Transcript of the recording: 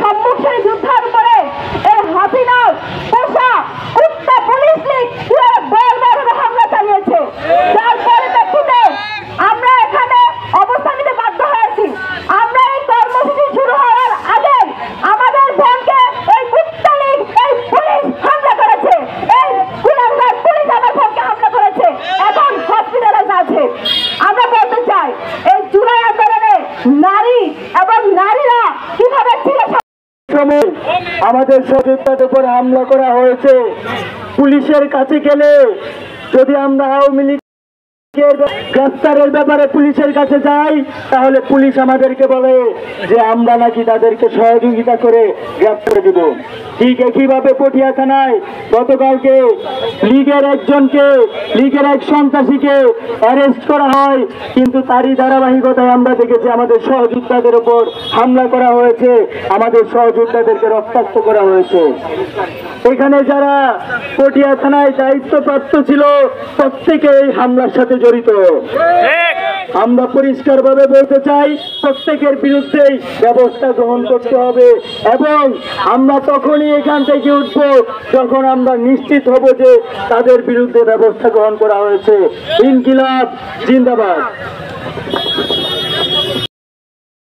সম্মুখে যুদ্ধের উপরে এই হাসিনার পোষা কুত্তা পুলিশ লীগ বারবার হামলা চালিয়েছে, যার পরিপ্রেক্ষিতে আমরা এখানে অবস্থান নিতে বাধ্য হয়েছি। আমরা এই কর্মসূচি শুরু হওয়ার আগে আমাদের ভ্যানকে এই কুত্তা লীগ এই পুলিশ হামলা করেছে, এই কুলাঙ্গার পুলিশ আমার ভ্যানকে হামলা করেছে, এখন হসপিটালাইজ আছে। আমরা বলতে চাই এই জুলাই আন্দোলনে নারী এবং নারীরা কিভাবে ছিল আমাদের সহযোদ্ধাদের উপর হামলা করা হয়েছে। পুলিশের কাছে গেলে যদি আমরা আওয়ামী লীগ গ্রেফতারের ব্যাপারে পুলিশের কাছে যাই, তাহলে পুলিশ আমাদেরকে বলে যে আমরা নাকি তাদেরকে সহযোগিতা করে গ্রেফতার দিব। ঠিক একইভাবে পটিয়া থানায় গতকালকে লীগের এক সন্ত্রাসীকে অ্যারেস্ট করা হয়, কিন্তু তারই ধারাবাহিকতায় আমরা দেখেছি আমাদের সহযোদ্ধাদের উপর হামলা করা হয়েছে, আমাদের সহযোদ্ধাদেরকে রক্তাক্ত করা হয়েছে। এখানে যারা পটিয়া থানায় দায়িত্বপ্রাপ্ত ছিল প্রত্যেকে এই হামলার সাথে জড়িত। আমরা পরিষ্কারভাবে বলতে চাই প্রত্যেকের বিরুদ্ধেই ব্যবস্থা গ্রহণ করতে হবে, এবং আমরা তখনই এখান থেকে উঠব যখন আমরা নিশ্চিত হব যে তাদের বিরুদ্ধে ব্যবস্থা গ্রহণ করা হয়েছে। ইনকিলাব জিন্দাবাদ।